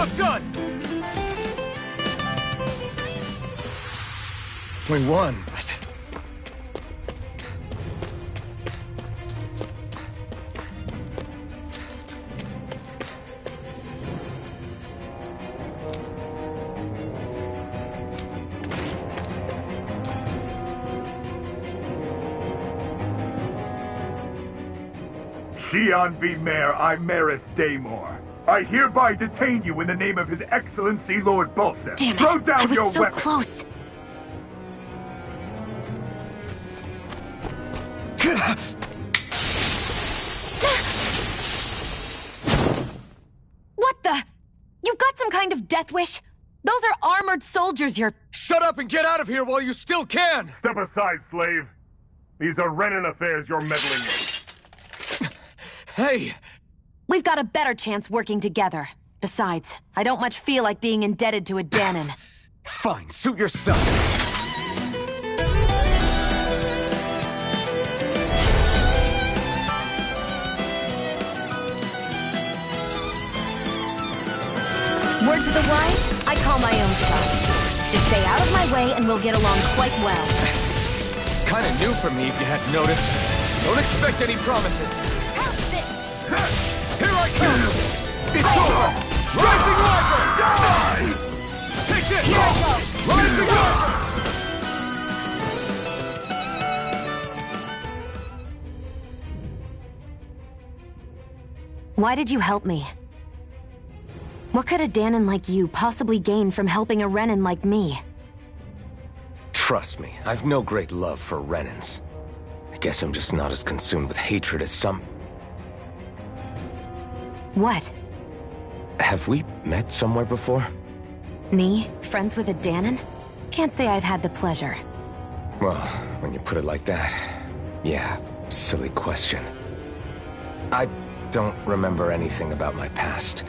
Job done! We won, but... Shion V. Mayor Imaris Daymore. I hereby detain you in the name of His Excellency Lord Balsam. Damn it! Throw down I was your so weapon. close! What the? You've got some kind of death wish? Those are armored soldiers you're... Shut up and get out of here while you still can! Step aside, slave. These are Renan affairs you're meddling in. Hey! We've got a better chance working together. Besides, I don't much feel like being indebted to a Danon. Fine, suit yourself. Word to the wise, I call my own shot. Just stay out of my way and we'll get along quite well. Kinda new for me if you hadn't noticed. Don't expect any promises. How's this? Here I come! It's over! Rising Rival! Take this! Here I go! Rising Rival! Why did you help me? What could a Danon like you possibly gain from helping a Renan like me? Trust me, I've no great love for Renans. I guess I'm just not as consumed with hatred as some... What? Have we met somewhere before? Me? Friends with a Danon? Can't say I've had the pleasure. Well, when you put it like that, yeah, silly question. I don't remember anything about my past.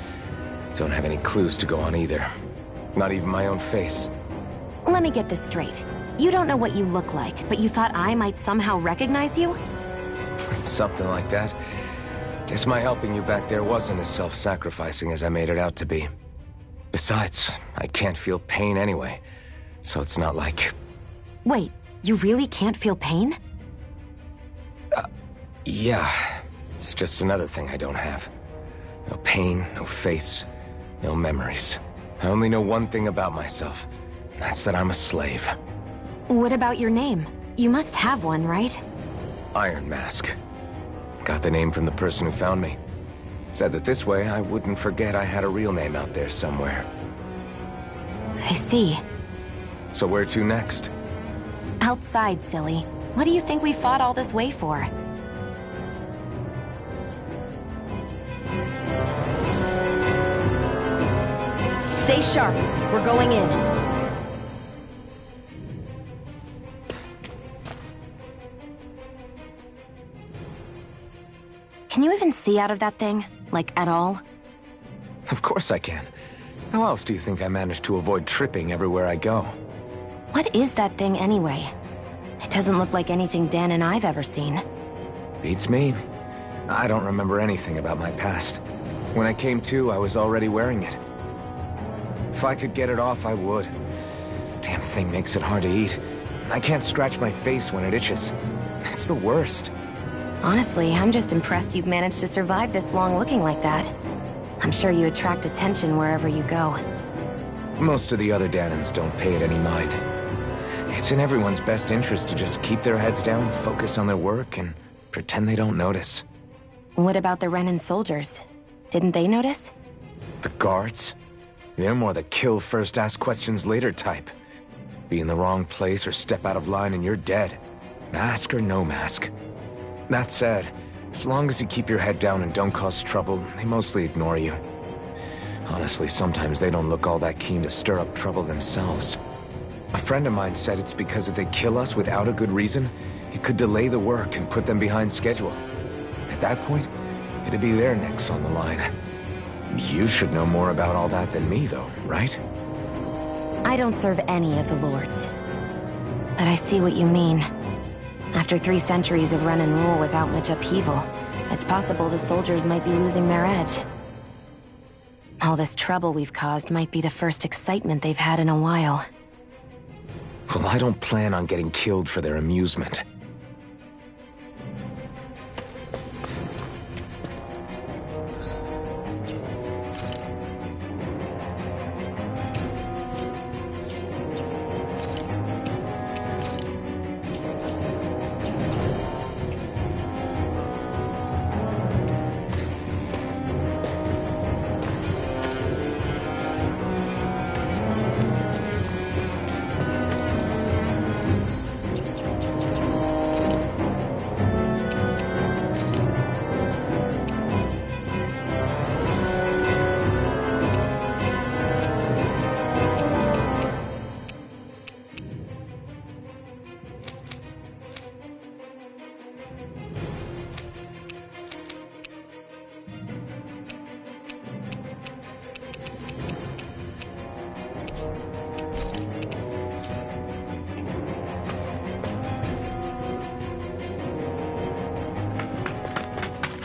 Don't have any clues to go on either. Not even my own face. Let me get this straight. You don't know what you look like, but you thought I might somehow recognize you? Something like that. Guess my helping you back there wasn't as self-sacrificing as I made it out to be. Besides, I can't feel pain anyway, so it's not like... Wait, you really can't feel pain? Yeah. It's just another thing I don't have. No pain, no face, no memories. I only know one thing about myself, and that's that I'm a slave. What about your name? You must have one, right? Iron Mask. Got the name from the person who found me. Said that this way I wouldn't forget I had a real name out there somewhere. I see. So where to next? Outside, silly. What do you think we fought all this way for? Stay sharp. We're going in. Can you even see out of that thing? Like, at all? Of course I can. How else do you think I managed to avoid tripping everywhere I go? What is that thing anyway? It doesn't look like anything Dan and I've ever seen. Beats me. I don't remember anything about my past. When I came to, I was already wearing it. If I could get it off, I would. Damn thing makes it hard to eat. And I can't scratch my face when it itches. It's the worst. Honestly, I'm just impressed you've managed to survive this long looking like that. I'm sure you attract attention wherever you go. Most of the other Danons don't pay it any mind. It's in everyone's best interest to just keep their heads down, focus on their work, and pretend they don't notice. What about the Renan soldiers? Didn't they notice? The guards? They're more the kill first, ask questions later type. Be in the wrong place or step out of line and you're dead. Mask or no mask. That said, as long as you keep your head down and don't cause trouble, they mostly ignore you. Honestly, sometimes they don't look all that keen to stir up trouble themselves. A friend of mine said it's because if they kill us without a good reason, it could delay the work and put them behind schedule. At that point, it'd be their necks on the line. You should know more about all that than me, though, right? I don't serve any of the lords. But I see what you mean. After 3 centuries of Renan rule without much upheaval, it's possible the soldiers might be losing their edge. All this trouble we've caused might be the first excitement they've had in a while. Well, I don't plan on getting killed for their amusement.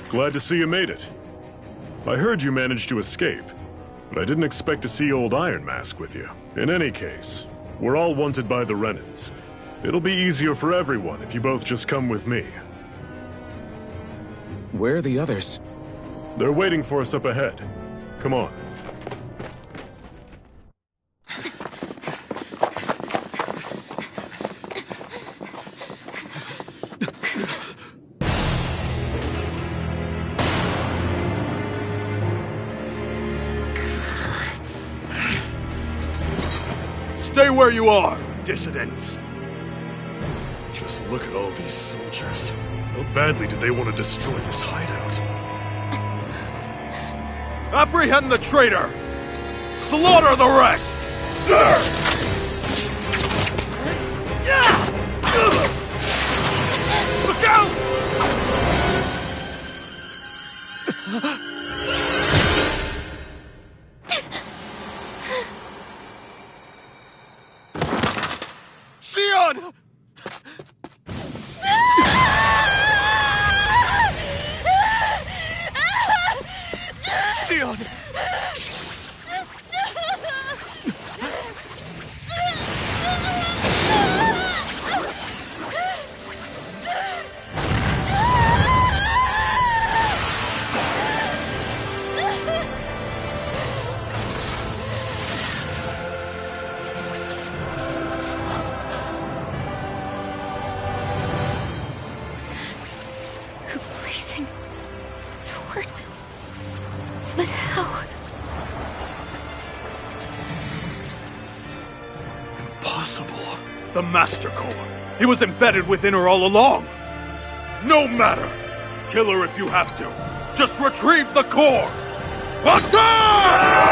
Glad to see you made it. I heard you managed to escape, but I didn't expect to see old Iron Mask with you. In any case, we're all wanted by the Renans. It'll be easier for everyone if you both just come with me. Where are the others? They're waiting for us up ahead. Come on. Stay where you are, dissidents. Just look at all these soldiers. How badly did they want to destroy this hideout? Apprehend the traitor! Slaughter the rest! Look out! Sion! Sion! Blazing sword. But how? Impossible. The Master Core. He was embedded within her all along. No matter. Kill her if you have to. Just retrieve the core. Attack!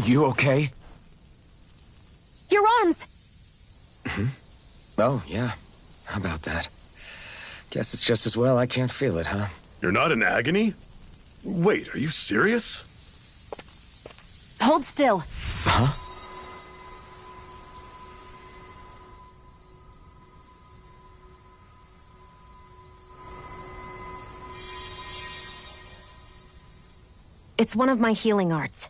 You okay? Your arms! Oh, yeah. How about that? Guess it's just as well I can't feel it, huh? You're not in agony? Wait, are you serious? Hold still. Huh? It's one of my healing arts.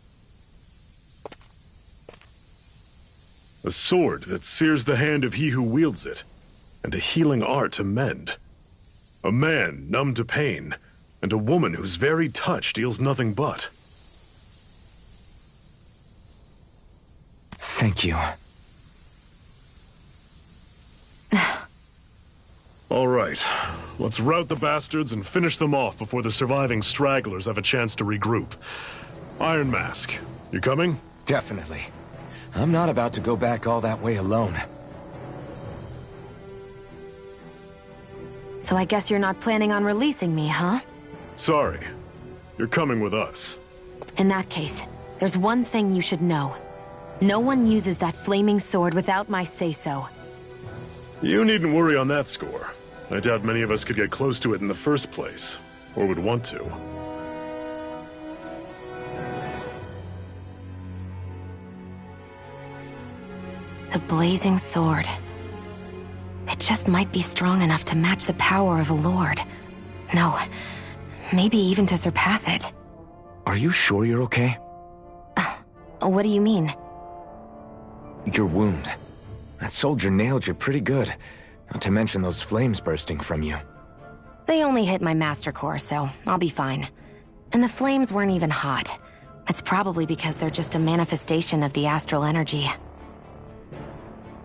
A sword that sears the hand of he who wields it, and a healing art to mend. A man numb to pain, and a woman whose very touch deals nothing but. Thank you. All right. Let's rout the bastards and finish them off before the surviving stragglers have a chance to regroup. Iron Mask, you coming? Definitely. I'm not about to go back all that way alone. So I guess you're not planning on releasing me, huh? Sorry. You're coming with us. In that case, there's one thing you should know. No one uses that flaming sword without my say-so. You needn't worry on that score. I doubt many of us could get close to it in the first place, or would want to. The blazing sword. It just might be strong enough to match the power of a lord. No, maybe even to surpass it. Are you sure you're okay? What do you mean? Your wound. That soldier nailed you pretty good. Not to mention those flames bursting from you. They only hit my master core, so I'll be fine. And the flames weren't even hot. It's probably because they're just a manifestation of the astral energy.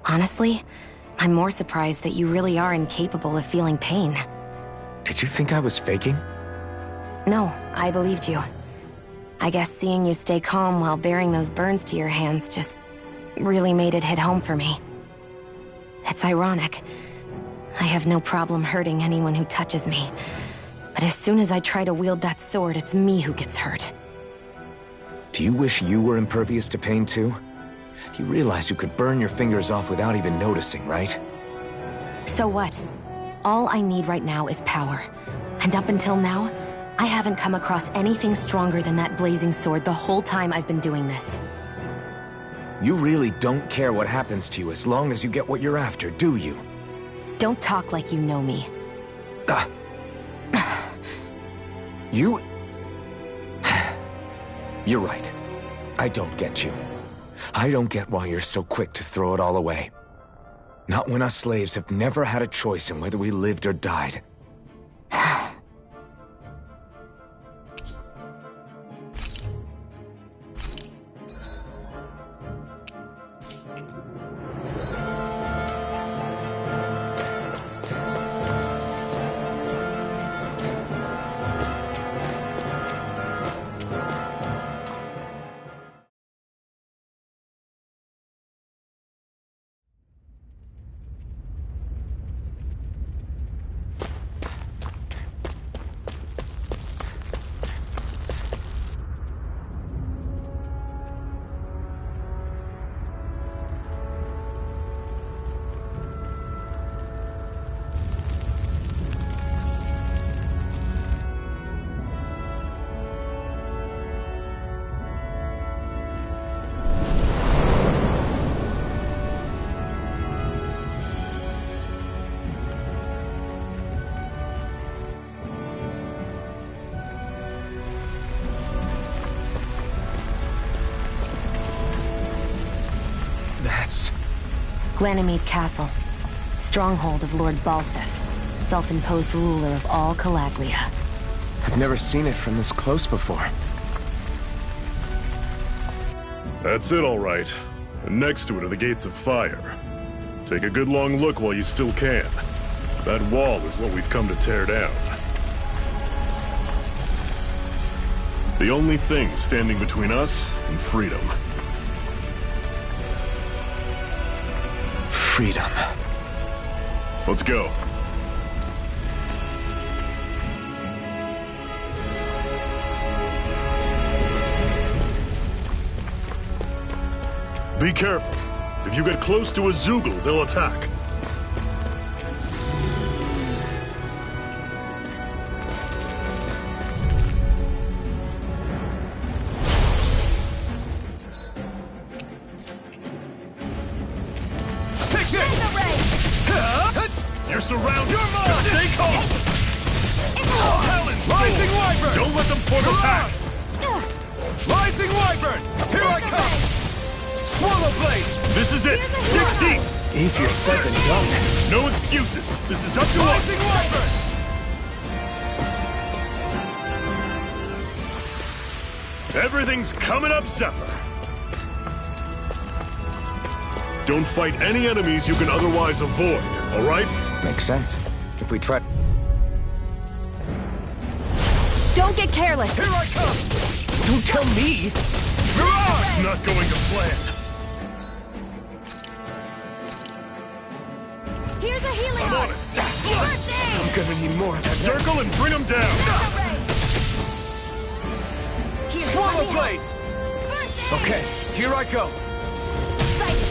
Honestly, I'm more surprised that you really are incapable of feeling pain. Did you think I was faking? No, I believed you. I guess seeing you stay calm while bearing those burns to your hands just really made it hit home for me. It's ironic. I have no problem hurting anyone who touches me. But as soon as I try to wield that sword, it's me who gets hurt. Do you wish you were impervious to pain too? You realize you could burn your fingers off without even noticing, right? So what? All I need right now is power. And up until now, I haven't come across anything stronger than that blazing sword the whole time I've been doing this. You really don't care what happens to you as long as you get what you're after, do you? Don't talk like you know me. You... You're right. I don't get you. I don't get why you're so quick to throw it all away. Not when us slaves have never had a choice in whether we lived or died. Ganymede Castle, stronghold of Lord Balsef, self-imposed ruler of all Calaglia. I've never seen it from this close before. That's it, all right. And next to it are the Gates of Fire. Take a good long look while you still can. That wall is what we've come to tear down. The only thing standing between us and freedom. Freedom. Let's go. Be careful. If you get close to a Zoogle, they'll attack. You're surrounded! Your mark! Stay calm! Talon! Rising Wyvern! Don't let them form attack! Rising Wyvern! Here I come! Swallow Blade! This is it! Dig deep! Easier said than done. No excuses! This is up to Rising us! Wyvern! Everything's coming up, Zephyr! Don't fight any enemies you can otherwise avoid, alright? Makes sense. if we try... Don't get careless! Here I come! Don't tell me! It's not going to plan. Here's a healing I'm on art! it. First aid! I'm gonna need more of that. Circle and bring them down. Here, Swallow let me blade! help. First aid! Okay, here I go. Sight.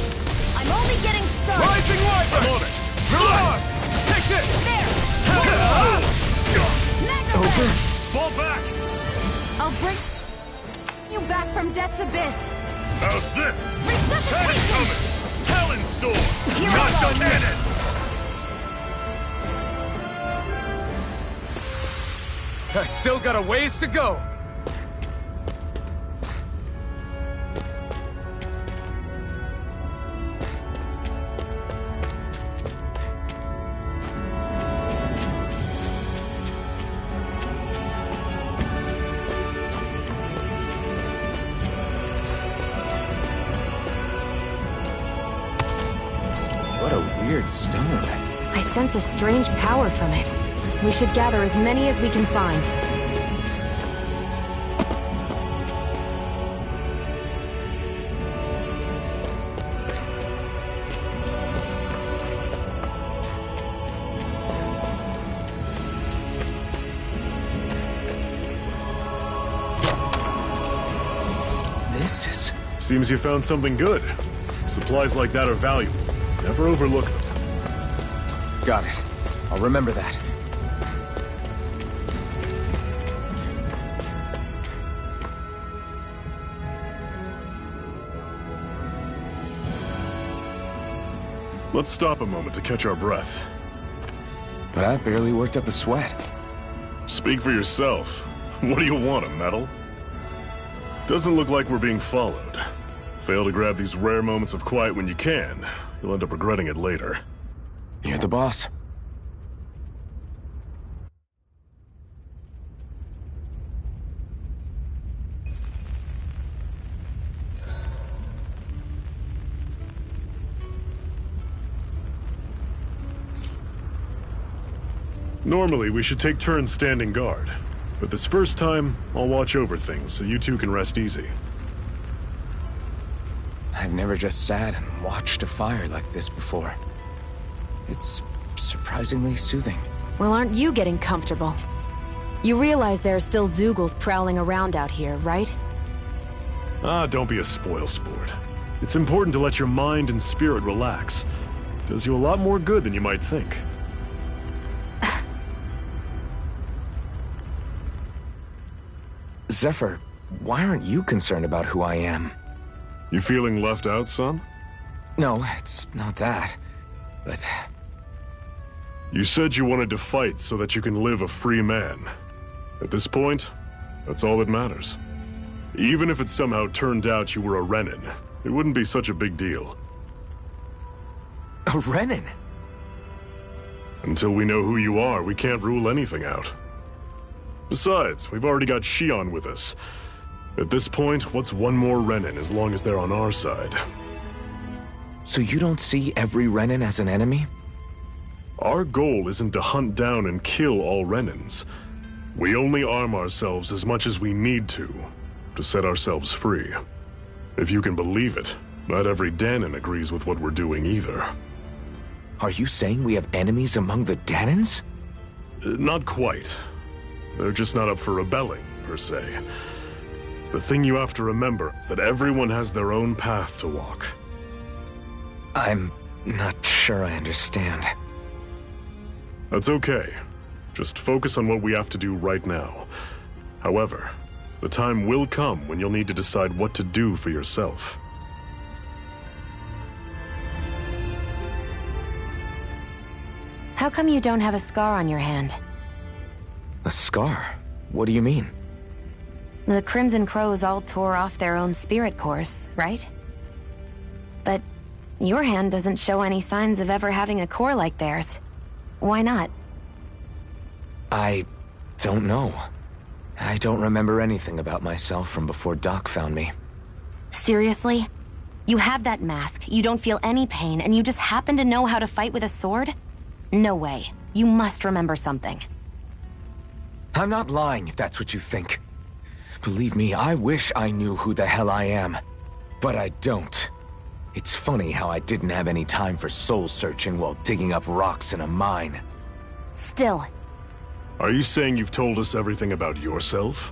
I'm only getting started. Rising Wyvern! I'm on it. Reload! Take this! There! Mega Over? ray! Fall back. I'll bring you back from death's abyss. How's this? Panic Resuscitation! coming. Talon storm. Here Not I go. done yet. I still got a ways to go. What a weird stone. I sense a strange power from it. We should gather as many as we can find. This is... Seems you found something good. Supplies like that are valuable. Never overlook them. Got it. I'll remember that. Let's stop a moment to catch our breath. But I've barely worked up a sweat. Speak for yourself. What do you want, a medal? Doesn't look like we're being followed. Fail to grab these rare moments of quiet when you can. You'll end up regretting it later. You're the boss. Normally, we should take turns standing guard. But this first time, I'll watch over things so you two can rest easy. I've never just sat and watched a fire like this before. It's surprisingly soothing. Well, aren't you getting comfortable? You realize there are still Zeugles prowling around out here, right? Ah, don't be a spoil sport. It's important to let your mind and spirit relax. Does you a lot more good than you might think. Zephyr, why aren't you concerned about who I am? You feeling left out, son? No, it's not that. But You said you wanted to fight so that you can live a free man. At this point, that's all that matters. Even if it somehow turned out you were a Renin, it wouldn't be such a big deal. a Renin? Until we know who you are, we can't rule anything out. Besides, we've already got Shion with us. At this point, what's one more Renin as long as they're on our side? So you don't see every Renin as an enemy? Our goal isn't to hunt down and kill all Renins. We only arm ourselves as much as we need to set ourselves free. If you can believe it, not every Danon agrees with what we're doing either. Are you saying we have enemies among the Danons? Not quite. They're just not up for rebelling, per se. The thing you have to remember is that everyone has their own path to walk. I'm not sure I understand. That's okay. Just focus on what we have to do right now. However, the time will come when you'll need to decide what to do for yourself. How come you don't have a scar on your hand? A scar? What do you mean? The Crimson Crows all tore off their own spirit cores, right? But your hand doesn't show any signs of ever having a core like theirs. Why not? I don't know. I don't remember anything about myself from before Doc found me. Seriously? You have that mask, you don't feel any pain, and you just happen to know how to fight with a sword? No way. You must remember something. I'm not lying if that's what you think. Believe me, I wish I knew who the hell I am. But I don't. It's funny how I didn't have any time for soul-searching while digging up rocks in a mine. Still. Are you saying you've told us everything about yourself?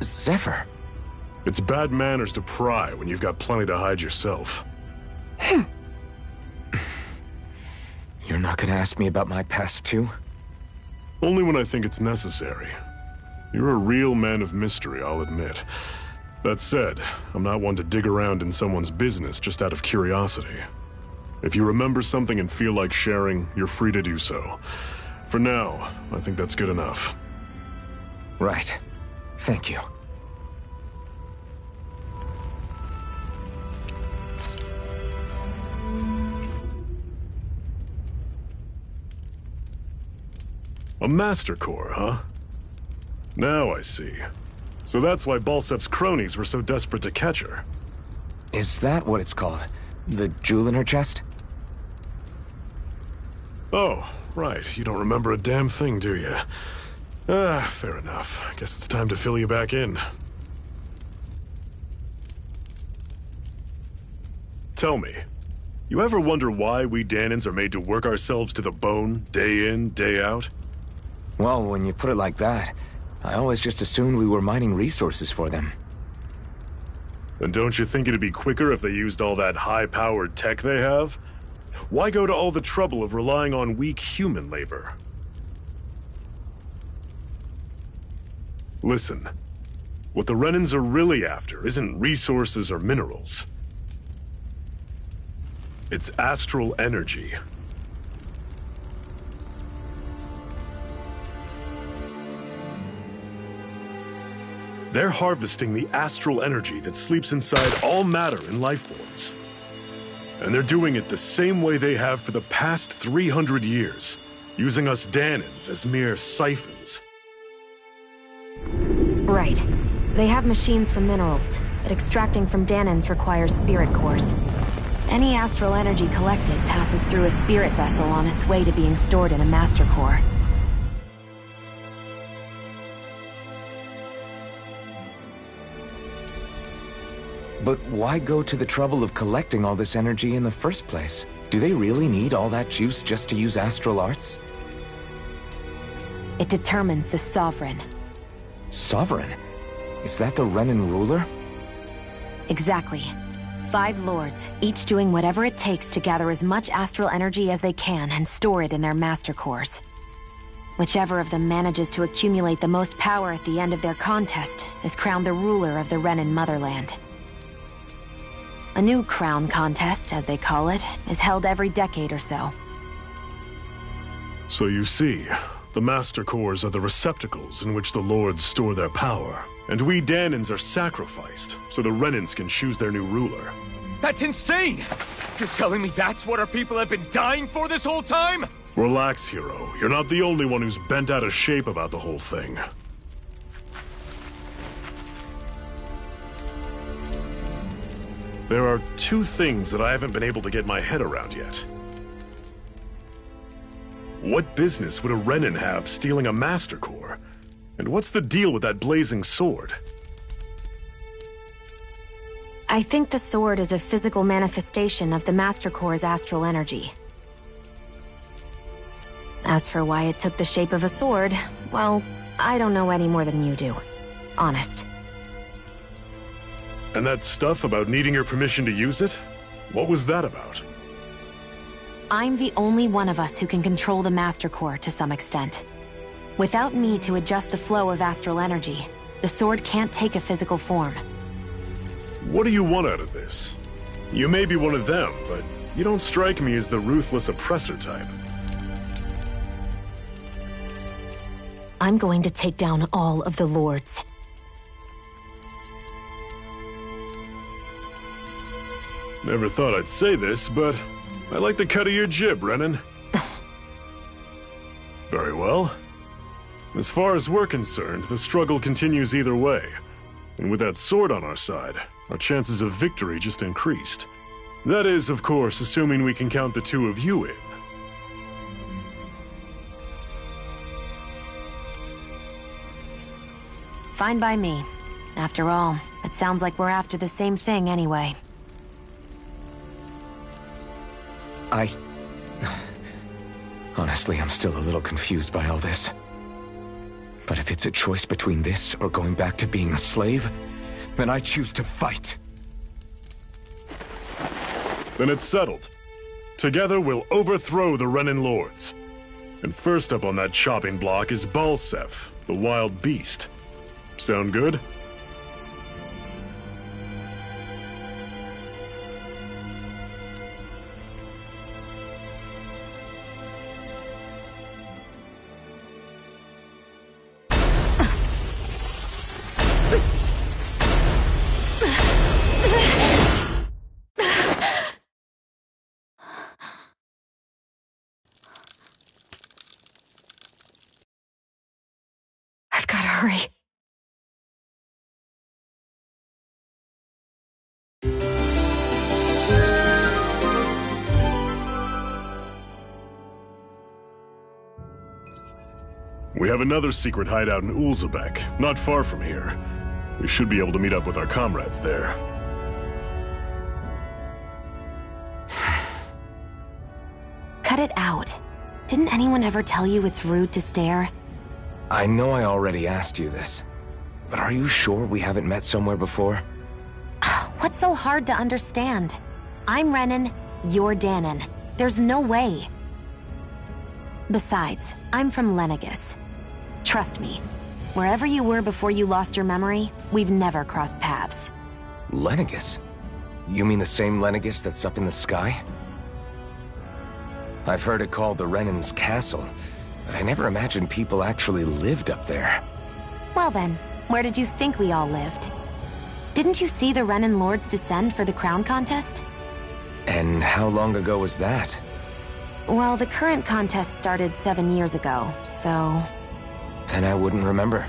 Zephyr? It's bad manners to pry when you've got plenty to hide yourself. You're not gonna ask me about my past, too? Only when I think it's necessary. You're a real man of mystery, I'll admit. That said, I'm not one to dig around in someone's business just out of curiosity. If you remember something and feel like sharing, you're free to do so. For now, I think that's good enough. Right. Thank you. A Master Core, huh? Now I see. So that's why Balsef's cronies were so desperate to catch her. Is that what it's called? The jewel in her chest? Oh, right. You don't remember a damn thing, do you? Fair enough. Guess it's time to fill you back in. Tell me, you ever wonder why we Dahnans are made to work ourselves to the bone, day in, day out? Well, when you put it like that, I always just assumed we were mining resources for them. And don't you think it'd be quicker if they used all that high-powered tech they have? Why go to all the trouble of relying on weak human labor? Listen, what the Renans are really after isn't resources or minerals. It's astral energy. They're harvesting the astral energy that sleeps inside all matter and life forms. And they're doing it the same way they have for the past 300 years, using us Dahnans as mere siphons. Right. They have machines for minerals, but extracting from Dahnans requires spirit cores. Any astral energy collected passes through a spirit vessel on its way to being stored in a master core. But why go to the trouble of collecting all this energy in the first place? Do they really need all that juice just to use astral arts? It determines the Sovereign. Sovereign? Is that the Renan ruler? Exactly. 5 lords, each doing whatever it takes to gather as much astral energy as they can and store it in their master cores. Whichever of them manages to accumulate the most power at the end of their contest is crowned the ruler of the Renan motherland. A new crown contest, as they call it, is held every decade or so. So you see, the Master Cores are the receptacles in which the Lords store their power. And we Dahnans are sacrificed, so the Renans can choose their new ruler. That's insane! You're telling me that's what our people have been dying for this whole time? Relax, hero. You're not the only one who's bent out of shape about the whole thing. There are 2 things that I haven't been able to get my head around yet. What business would a Renan have stealing a Master Core? And what's the deal with that blazing sword? I think the sword is a physical manifestation of the Master Core's astral energy. As for why it took the shape of a sword, well, I don't know any more than you do. Honest. And that stuff about needing your permission to use it? What was that about? I'm the only one of us who can control the Master Core to some extent. Without me to adjust the flow of astral energy, the sword can't take a physical form. What do you want out of this? You may be one of them, but you don't strike me as the ruthless oppressor type. I'm going to take down all of the lords. Never thought I'd say this, but I like the cut of your jib, Renan. Very well. As far as we're concerned, the struggle continues either way. And with that sword on our side, our chances of victory just increased. That is, of course, assuming we can count the 2 of you in. Fine by me. After all, it sounds like we're after the same thing anyway. Honestly, I'm still a little confused by all this. But if it's a choice between this or going back to being a slave, then I choose to fight. Then it's settled. Together we'll overthrow the Renin Lords. And first up on that chopping block is Balsef, the wild beast. Sound good? I've gotta hurry. We have another secret hideout in Ulzebek, not far from here. We should be able to meet up with our comrades there. Cut it out. Didn't anyone ever tell you it's rude to stare? I know I already asked you this, but are you sure we haven't met somewhere before? What's so hard to understand? I'm Renin, you're Danon. There's no way. Besides, I'm from Lenegis. Trust me, wherever you were before you lost your memory, we've never crossed paths. Lenegis? You mean the same Lenegis that's up in the sky? I've heard it called the Renin's Castle, but I never imagined people actually lived up there. Well then, where did you think we all lived? Didn't you see the Renin Lords descend for the crown contest? And how long ago was that? Well, the current contest started 7 years ago, so... Then I wouldn't remember.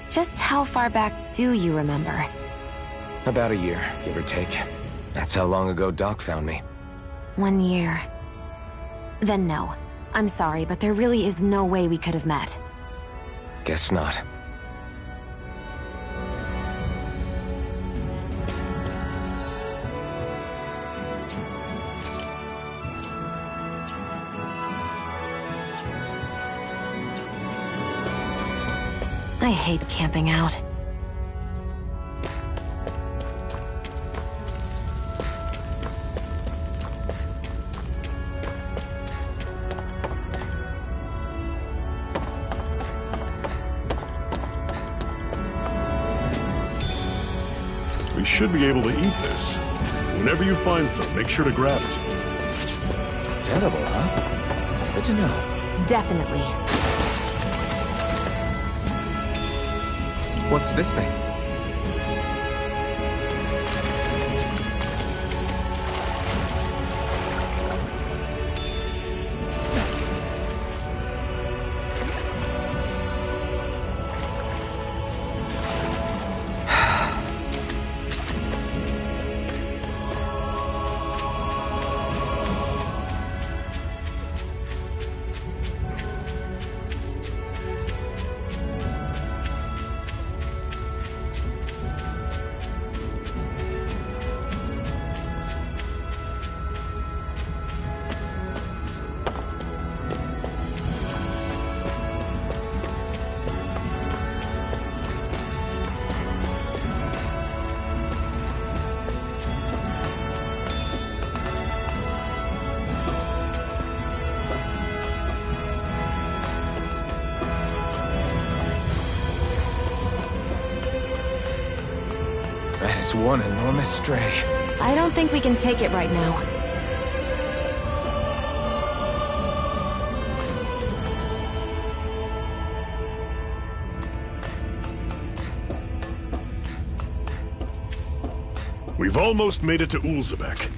Just how far back do you remember? About a year, give or take. That's how long ago Doc found me. 1 year. Then no. I'm sorry, but there really is no way we could have met. Guess not. I hate camping out. We should be able to eat this. Whenever you find some, make sure to grab it. It's edible, huh? Good to know. Definitely. What's this thing? That is one enormous stray. I don't think we can take it right now. We've almost made it to Ulzebek.